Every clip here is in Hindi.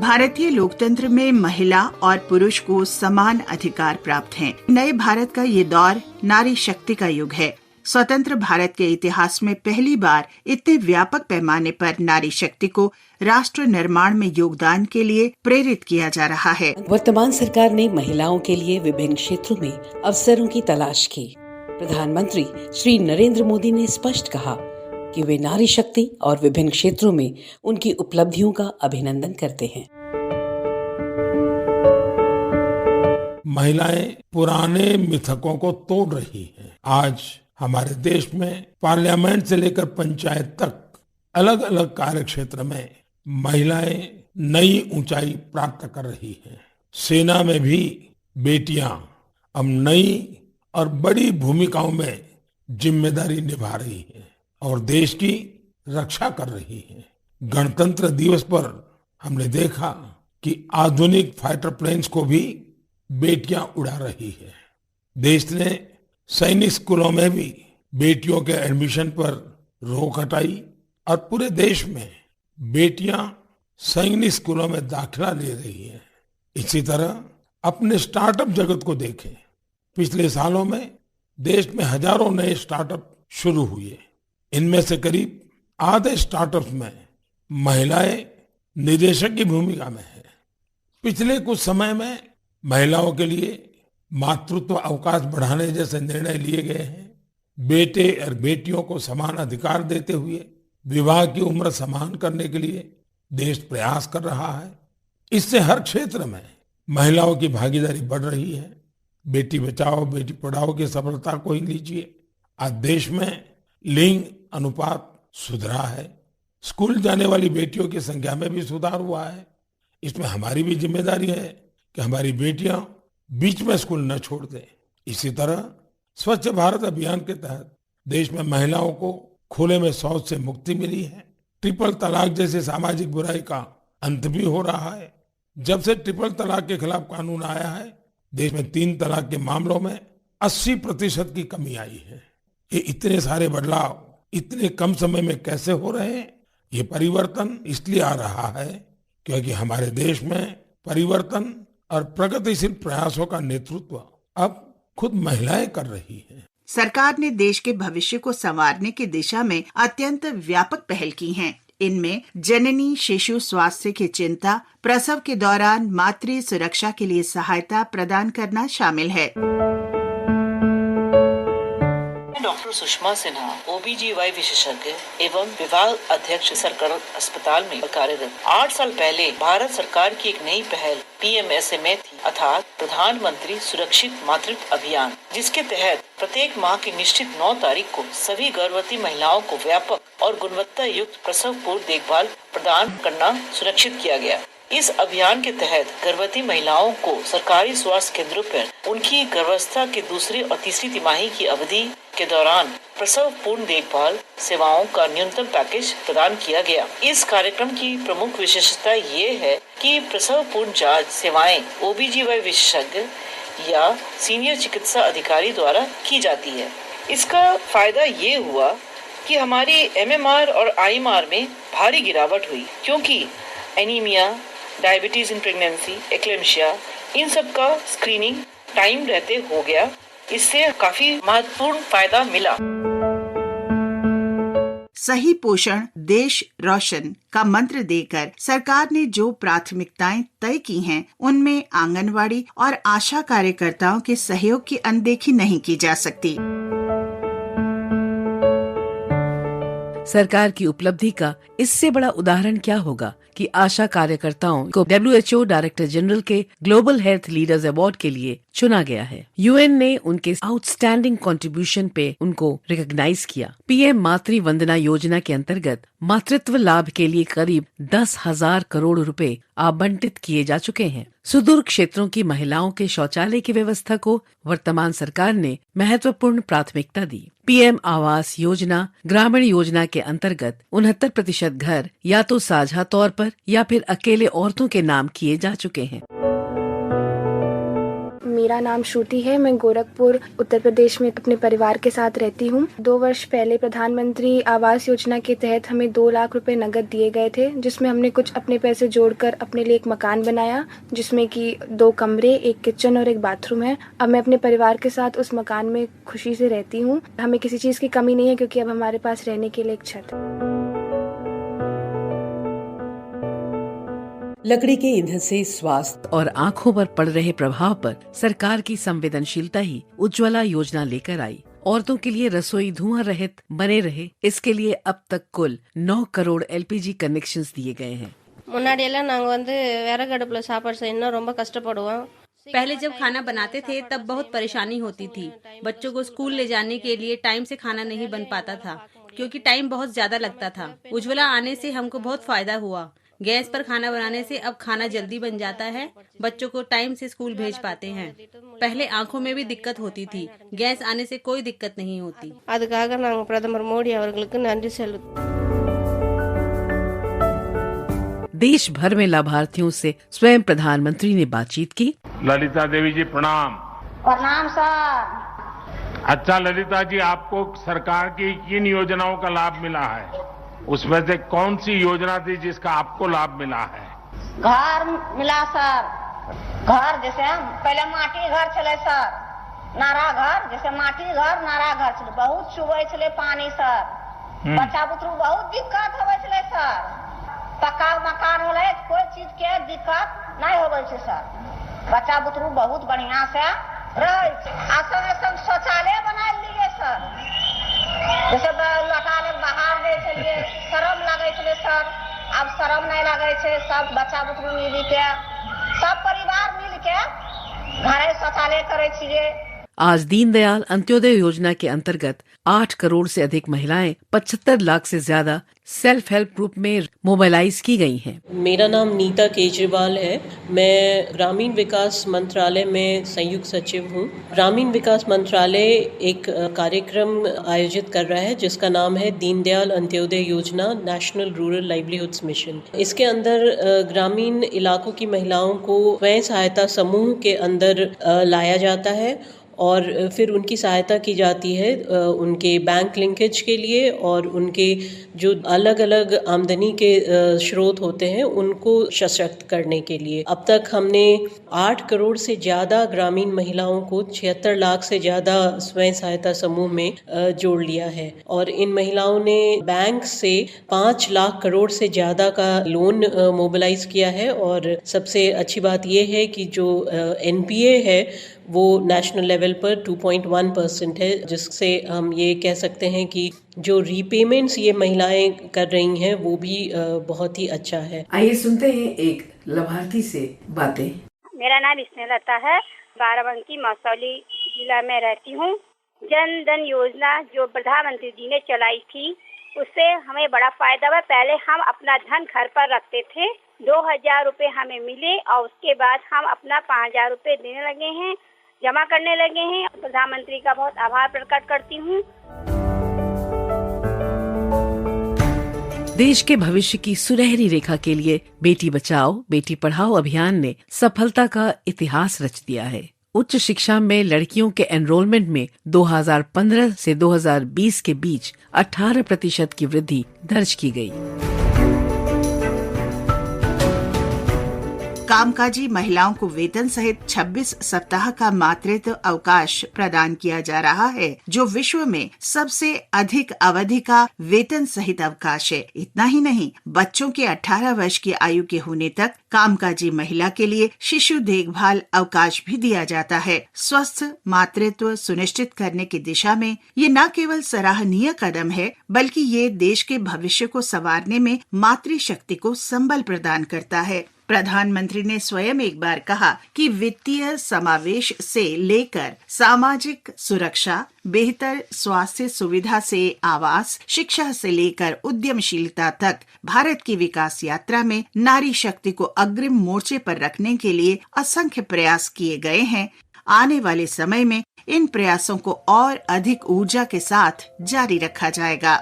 भारतीय लोकतंत्र में महिला और पुरुष को समान अधिकार प्राप्त हैं। नए भारत का ये दौर नारी शक्ति का युग है। स्वतंत्र भारत के इतिहास में पहली बार इतने व्यापक पैमाने पर नारी शक्ति को राष्ट्र निर्माण में योगदान के लिए प्रेरित किया जा रहा है। वर्तमान सरकार ने महिलाओं के लिए विभिन्न क्षेत्रों में अवसरों की तलाश की। प्रधानमंत्री श्री नरेंद्र मोदी ने स्पष्ट कहा कि वे नारी शक्ति और विभिन्न क्षेत्रों में उनकी उपलब्धियों का अभिनंदन करते हैं। महिलाएं पुराने मिथकों को तोड़ रही हैं। आज हमारे देश में पार्लियामेंट से लेकर पंचायत तक अलग अलग कार्य क्षेत्र में महिलाएं नई ऊंचाई प्राप्त कर रही हैं। सेना में भी बेटियां अब नई और बड़ी भूमिकाओं में जिम्मेदारी निभा रही हैं और देश की रक्षा कर रही हैं। गणतंत्र दिवस पर हमने देखा कि आधुनिक फाइटर प्लेन्स को भी बेटियां उड़ा रही है। देश ने सैनिक स्कूलों में भी बेटियों के एडमिशन पर रोक हटाई और पूरे देश में बेटियां सैनिक स्कूलों में दाखिला ले रही हैं। इसी तरह अपने स्टार्टअप जगत को देखें। पिछले सालों में देश में हजारों नए स्टार्टअप शुरू हुए। इनमें से करीब आधे स्टार्टअप्स में महिलाएं निदेशक की भूमिका में है। पिछले कुछ समय में महिलाओं के लिए मातृत्व अवकाश बढ़ाने जैसे निर्णय लिए गए हैं। बेटे और बेटियों को समान अधिकार देते हुए विवाह की उम्र समान करने के लिए देश प्रयास कर रहा है। इससे हर क्षेत्र में महिलाओं की भागीदारी बढ़ रही है। बेटी बचाओ बेटी पढ़ाओ की सफलता को ही लीजिए। आज देश में लिंग अनुपात सुधरा है। स्कूल जाने वाली बेटियों की संख्या में भी सुधार हुआ है। इसमें हमारी भी जिम्मेदारी है कि हमारी बेटियां बीच में स्कूल न छोड़ दें। इसी तरह स्वच्छ भारत अभियान के तहत देश में महिलाओं को खुले में शौच से मुक्ति मिली है। ट्रिपल तलाक जैसी सामाजिक बुराई का अंत भी हो रहा है। जब से ट्रिपल तलाक के खिलाफ कानून आया है, देश में 3 तलाक के मामलों में 80% की कमी आई है। ये इतने सारे बदलाव इतने कम समय में कैसे हो रहे हैं? ये परिवर्तन इसलिए आ रहा है क्योंकि हमारे देश में परिवर्तन और प्रगतिशील प्रयासों का नेतृत्व अब खुद महिलाएं कर रही हैं। सरकार ने देश के भविष्य को संवारने की दिशा में अत्यंत व्यापक पहल की हैं। इनमें जननी शिशु स्वास्थ्य की चिंता, प्रसव के दौरान मातृ सुरक्षा के लिए सहायता प्रदान करना शामिल है। डॉक्टर सुषमा सिन्हा, OBGY विशेषज्ञ एवं विभाग अध्यक्ष सरकारी अस्पताल में कार्यरत। 8 साल पहले भारत सरकार की एक नई पहल PMSMA थी, अर्थात प्रधानमंत्री सुरक्षित मातृत्व अभियान, जिसके तहत प्रत्येक माह की निश्चित 9 तारीख को सभी गर्भवती महिलाओं को व्यापक और गुणवत्ता युक्त प्रसव पूर्व देखभाल प्रदान करना सुनिश्चित किया गया। इस अभियान के तहत गर्भवती महिलाओं को सरकारी स्वास्थ्य केंद्रों पर उनकी गर्भावस्था के दूसरी और तीसरी तिमाही की अवधि के दौरान प्रसव पूर्ण देखभाल सेवाओं का न्यूनतम पैकेज प्रदान किया गया। इस कार्यक्रम की प्रमुख विशेषता ये है कि प्रसव पूर्ण जांच सेवाएं OBGY विशेषज्ञ या सीनियर चिकित्सा अधिकारी द्वारा की जाती है। इसका फायदा ये हुआ कि हमारी MMR और IMR में भारी गिरावट हुई, क्योंकि anaemia, diabetes in pregnancy, eclampsia, इन सब का स्क्रीनिंग टाइम रहते हो गया। इससे काफी महत्वपूर्ण फायदा मिला। सही पोषण देश रोशन का मंत्र देकर सरकार ने जो प्राथमिकताएं तय की हैं, उनमें आंगनवाड़ी और आशा कार्यकर्ताओं के सहयोग की अनदेखी नहीं की जा सकती। सरकार की उपलब्धि का इससे बड़ा उदाहरण क्या होगा कि आशा कार्यकर्ताओं को WHO डायरेक्टर जनरल के ग्लोबल हेल्थ लीडर्स अवार्ड के लिए चुना गया है। UN ने उनके आउटस्टैंडिंग कंट्रीब्यूशन पे उनको रिकॉग्नाइज किया। PM मातृ वंदना योजना के अंतर्गत मातृत्व लाभ के लिए करीब 10,000 करोड़ रुपए आवंटित किए जा चुके हैं। सुदूर क्षेत्रों की महिलाओं के शौचालय की व्यवस्था को वर्तमान सरकार ने महत्वपूर्ण प्राथमिकता दी। PM आवास योजना, ग्रामीण योजना के अंतर्गत 69% घर या तो साझा तौर पर या फिर अकेले औरतों के नाम किए जा चुके हैं। मेरा नाम श्रुति है। मैं गोरखपुर उत्तर प्रदेश में अपने परिवार के साथ रहती हूँ। 2 वर्ष पहले प्रधानमंत्री आवास योजना के तहत हमें 2 लाख रुपए नगद दिए गए थे, जिसमें हमने कुछ अपने पैसे जोड़कर अपने लिए एक मकान बनाया, जिसमें कि 2 कमरे, 1 किचन और 1 बाथरूम है। अब मैं अपने परिवार के साथ उस मकान में खुशी से रहती हूँ। हमें किसी चीज़ की कमी नहीं है, क्योंकि अब हमारे पास रहने के लिए एक छत है। लकड़ी के ईंधन से स्वास्थ्य और आँखों पर पड़ रहे प्रभाव पर सरकार की संवेदनशीलता ही उज्ज्वला योजना लेकर आई। औरतों के लिए रसोई धुआं रहित बने रहे, इसके लिए अब तक कुल 9 करोड़ LPG कनेक्शंस दिए गए हैं। முன்னாடியெல்லாம் நாங்கள் வந்து விறகடுப்புல சாப்பாடு செய்யணும்னா ரொம்ப கஷ்டப்படுவோம்। पहले जब खाना बनाते थे तब बहुत परेशानी होती थी। बच्चों को स्कूल ले जाने के लिए टाइम से खाना नहीं बन पाता था, क्योंकि टाइम बहुत ज्यादा लगता था। उज्ज्वला आने से हमको बहुत फायदा हुआ। गैस पर खाना बनाने से अब खाना जल्दी बन जाता है, बच्चों को टाइम से स्कूल भेज पाते हैं। पहले आंखों में भी दिक्कत होती थी, गैस आने से कोई दिक्कत नहीं होती। அதுக்காக நாங்கள் பிரதமர் மோடி அவர்களுக்கு நன்றி செலுத்துறோம்। देश भर में लाभार्थियों से स्वयं प्रधानमंत्री ने बातचीत की। ललिता देवी जी प्रणाम। प्रणाम सर। अच्छा ललिता जी, आपको सरकार की किन योजनाओं का लाभ मिला है? उसमें से कौन सी योजना थी जिसका आपको लाभ मिला है? घर मिला सर। घर जैसे पहले माटी घर चले सर, नारा घर, जैसे माटी घर नारा घर चले, बहुत चुबे चले पानी सर। बच्चा बुतरू बहुत दिक्कत होवे चले सर। पक्का मकान होले कोई चीज के दिक्कत नहीं होवे छे सर। बच्चा बुतरू बहुत बढ़िया से रहे। आसन शौचालय बना लिए सर, जैसे लटा ले बाहर दे चलिए, शर्म लगे चले सर, अब शर्म नहीं लगे छे। सब बच्चा बुतरू मिल के, सब परिवार मिल के घरे शौचालय करे छिए। आज दीनदयाल अंत्योदय योजना के अंतर्गत 8 करोड़ से अधिक महिलाएं 75 लाख से ज्यादा सेल्फ हेल्प ग्रुप में मोबिलाइज की गई हैं। मेरा नाम नीता केजरीवाल है। मैं ग्रामीण विकास मंत्रालय में संयुक्त सचिव हूँ। ग्रामीण विकास मंत्रालय एक कार्यक्रम आयोजित कर रहा है जिसका नाम है दीनदयाल अंत्योदय योजना, नेशनल रूरल लाइवलीहुड्स मिशन। इसके अंदर ग्रामीण इलाकों की महिलाओं को स्वयं सहायता समूह के अंदर लाया जाता है और फिर उनकी सहायता की जाती है उनके बैंक लिंकेज के लिए और उनके जो अलग अलग आमदनी के स्रोत होते हैं उनको सशक्त करने के लिए। अब तक हमने 8 करोड़ से ज़्यादा ग्रामीण महिलाओं को 76 लाख से ज़्यादा स्वयं सहायता समूह में जोड़ लिया है और इन महिलाओं ने बैंक से 5 लाख करोड़ से ज़्यादा का लोन मोबिलाइज किया है। और सबसे अच्छी बात यह है कि जो NPA है वो नेशनल लेवल पर 2.1% है, जिससे हम ये कह सकते हैं कि जो रीपेमेंट्स ये महिलाएं कर रही हैं वो भी बहुत ही अच्छा है। आइए सुनते हैं एक लाभार्थी से बातें। मेरा नाम स्नेहलता है, बाराबंकी मसौली जिला में रहती हूँ। जन धन योजना जो प्रधानमंत्री जी ने चलाई थी उससे हमें बड़ा फायदा हुआ। पहले हम अपना धन घर पर रखते थे, 2000 रुपए हमें मिले और उसके बाद हम अपना 5000 रुपए देने लगे हैं, जमा करने लगे हैं। प्रधानमंत्री का बहुत आभार प्रकट करती हूँ। देश के भविष्य की सुनहरी रेखा के लिए बेटी बचाओ बेटी पढ़ाओ अभियान ने सफलता का इतिहास रच दिया है। उच्च शिक्षा में लड़कियों के एनरोलमेंट में 2015 से 2020 के बीच 18% की वृद्धि दर्ज की गई। कामकाजी महिलाओं को वेतन सहित 26 सप्ताह का मातृत्व अवकाश प्रदान किया जा रहा है, जो विश्व में सबसे अधिक अवधि का वेतन सहित अवकाश है। इतना ही नहीं, बच्चों के 18 वर्ष की आयु के होने तक कामकाजी महिला के लिए शिशु देखभाल अवकाश भी दिया जाता है। स्वस्थ मातृत्व सुनिश्चित करने की दिशा में ये न केवल सराहनीय कदम है, बल्कि ये देश के भविष्य को संवारने में मातृशक्ति को संबल प्रदान करता है। प्रधानमंत्री ने स्वयं एक बार कहा कि वित्तीय समावेश से लेकर सामाजिक सुरक्षा, बेहतर स्वास्थ्य सुविधा से आवास, शिक्षा से लेकर उद्यमशीलता तक भारत की विकास यात्रा में नारी शक्ति को अग्रिम मोर्चे पर रखने के लिए असंख्य प्रयास किए गए हैं। आने वाले समय में इन प्रयासों को और अधिक ऊर्जा के साथ जारी रखा जाएगा।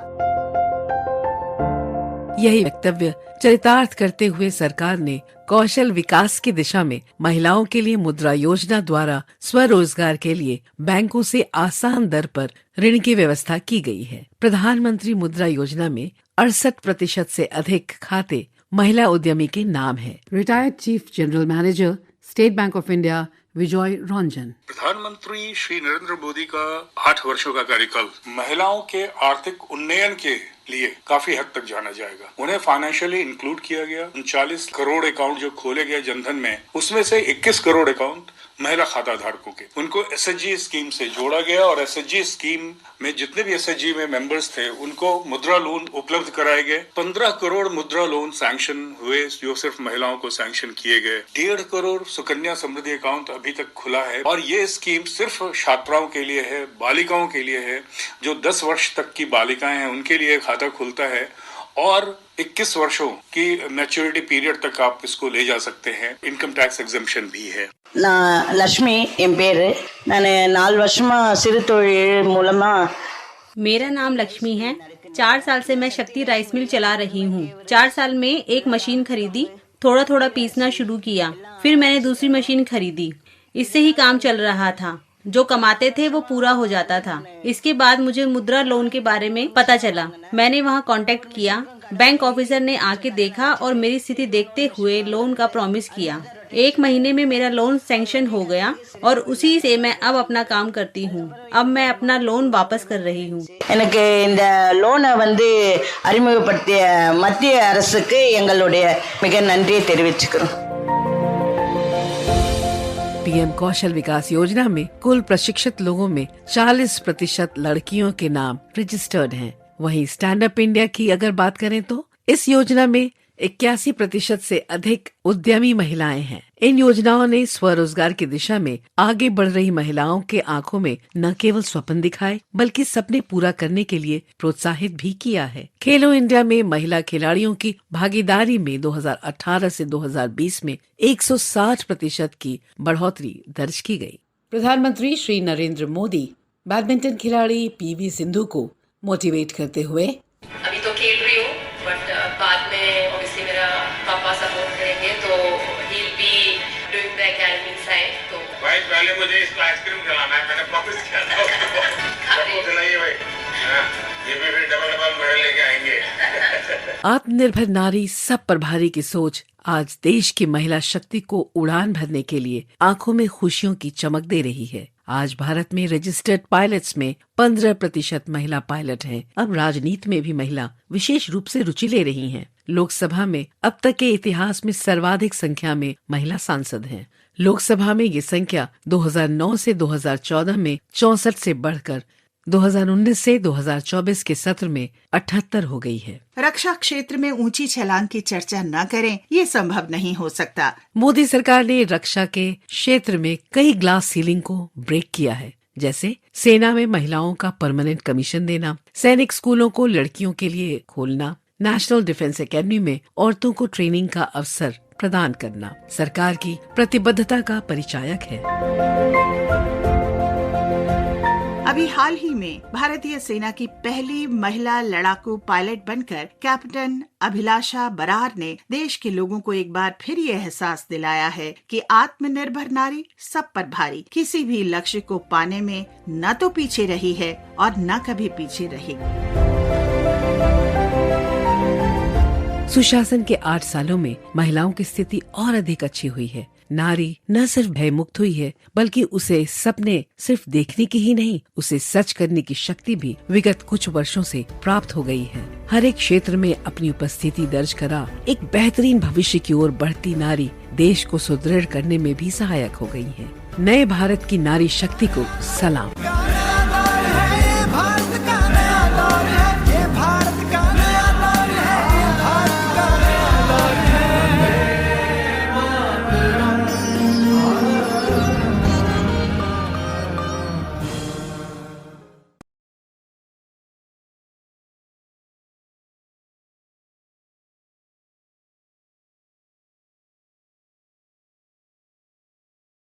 यही वक्तव्य चरितार्थ करते हुए सरकार ने कौशल विकास की दिशा में महिलाओं के लिए मुद्रा योजना द्वारा स्वरोजगार के लिए बैंकों से आसान दर पर ऋण की व्यवस्था की गई है। प्रधानमंत्री मुद्रा योजना में 68% से अधिक खाते महिला उद्यमी के नाम है। Retired chief general manager State Bank of India Vijay Ranjan. प्रधानमंत्री श्री नरेंद्र मोदी का 8 वर्षों का कार्यकाल महिलाओं के आर्थिक उन्नयन के लिए काफी हद तक जाना जाएगा। उन्हें फाइनेंशियली इंक्लूड किया गया। 39 करोड़ अकाउंट जो खोले गए जनधन में, उसमें से 21 करोड़ अकाउंट महिला खाता धारकों के, उनको एसएचजी स्कीम से जोड़ा गया और एसएचजी स्कीम में जितने भी एसएचजी में मेंबर्स थे उनको मुद्रा लोन उपलब्ध कराए गए। 15 करोड़ मुद्रा लोन सैंक्शन हुए जो सिर्फ महिलाओं को सैंक्शन किए गए। 1.5 करोड़ सुकन्या समृद्धि अकाउंट अभी तक खुला है और ये स्कीम सिर्फ छात्राओं के लिए है, बालिकाओं के लिए है। जो 10 वर्ष तक की बालिकाएं हैं उनके लिए खाता खुलता है और 21 वर्षों की मैच्योरिटी पीरियड तक आप इसको ले जा सकते हैं। इनकम टैक्स एग्जम्पशन भी है। லட்சுமி என் பேரு, நான் 4 வருஷமா சிறு தொழில் மூலமா। मेरा नाम लक्ष्मी है। 4 साल से मैं शक्ति राइस मिल चला रही हूँ। 4 साल में एक मशीन खरीदी, थोड़ा थोड़ा पीसना शुरू किया, फिर मैंने दूसरी मशीन खरीदी। इससे ही काम चल रहा था। जो कमाते थे वो पूरा हो जाता था। इसके बाद मुझे मुद्रा लोन के बारे में पता चला। मैंने वहाँ कांटेक्ट किया। बैंक ऑफिसर ने आके देखा और मेरी स्थिति देखते हुए लोन का प्रॉमिस किया। 1 महीने में मेरा लोन सैंक्शन हो गया और उसी से मैं अब अपना काम करती हूँ। अब मैं अपना लोन वापस कर रही हूँ। எனக்கு இந்த லோனை அறிமுகப்படுத்திய மத்திய அரசுக்கு எங்களுடைய மிக நன்றியை தெரிவிச்சுக்கிறோம்। पीएम कौशल विकास योजना में कुल प्रशिक्षित लोगों में 40% लड़कियों के नाम रजिस्टर्ड हैं। वहीं स्टैंड अप इंडिया की अगर बात करें तो इस योजना में 81% से अधिक उद्यमी महिलाएं हैं। इन योजनाओं ने स्वरोजगार की दिशा में आगे बढ़ रही महिलाओं के आंखों में न केवल स्वप्न दिखाए बल्कि सपने पूरा करने के लिए प्रोत्साहित भी किया है। खेलो इंडिया में महिला खिलाड़ियों की भागीदारी में 2018 से 2020 में 160% की बढ़ोतरी दर्ज की गई। प्रधानमंत्री श्री नरेंद्र मोदी बैडमिंटन खिलाड़ी पीवी सिंधु को मोटिवेट करते हुए, अभी तो खेल रही हूँ बट बाद में ऑब्वियसली मेरा पापा सपोर्ट करेंगे तो he will be doing the academy side. तो भाई पहले मुझे इसको आइसक्रीम खिलाना है, मैंने प्रॉमिस किया था उसको। खिलाइए भाई। ये भी फिर डबल मेडल लेके आएंगे। आत्मनिर्भर नारी सब पर भारी की सोच आज देश की महिला शक्ति को उड़ान भरने के लिए आंखों में खुशियों की चमक दे रही है। आज भारत में रजिस्टर्ड पायलट्स में 15% महिला पायलट हैं। अब राजनीति में भी महिला विशेष रूप से रुचि ले रही हैं। लोकसभा में अब तक के इतिहास में सर्वाधिक संख्या में महिला सांसद हैं। लोकसभा में ये संख्या 2009 से 2014 में 64 से बढ़कर 2019 से 2024 के सत्र में 78 हो गई है। रक्षा क्षेत्र में ऊंची छलांग की चर्चा न करें, ये संभव नहीं हो सकता। मोदी सरकार ने रक्षा के क्षेत्र में कई ग्लास सीलिंग को ब्रेक किया है, जैसे सेना में महिलाओं का परमानेंट कमीशन देना, सैनिक स्कूलों को लड़कियों के लिए खोलना, नेशनल डिफेंस एकेडमी में औरतों को ट्रेनिंग का अवसर प्रदान करना सरकार की प्रतिबद्धता का परिचायक है। अभी हाल ही में भारतीय सेना की पहली महिला लड़ाकू पायलट बनकर कैप्टन अभिलाषा बरार ने देश के लोगों को एक बार फिर ये एहसास दिलाया है कि आत्मनिर्भर नारी सब पर भारी किसी भी लक्ष्य को पाने में न तो पीछे रही है और न कभी पीछे रहेगी। सुशासन के 8 सालों में महिलाओं की स्थिति और अधिक अच्छी हुई है। नारी न सिर्फ भय मुक्त हुई है बल्कि उसे सपने सिर्फ देखने की ही नहीं, उसे सच करने की शक्ति भी विगत कुछ वर्षों से प्राप्त हो गई है। हर एक क्षेत्र में अपनी उपस्थिति दर्ज करा एक बेहतरीन भविष्य की ओर बढ़ती नारी देश को सुदृढ़ करने में भी सहायक हो गई है। नए भारत की नारी शक्ति को सलाम।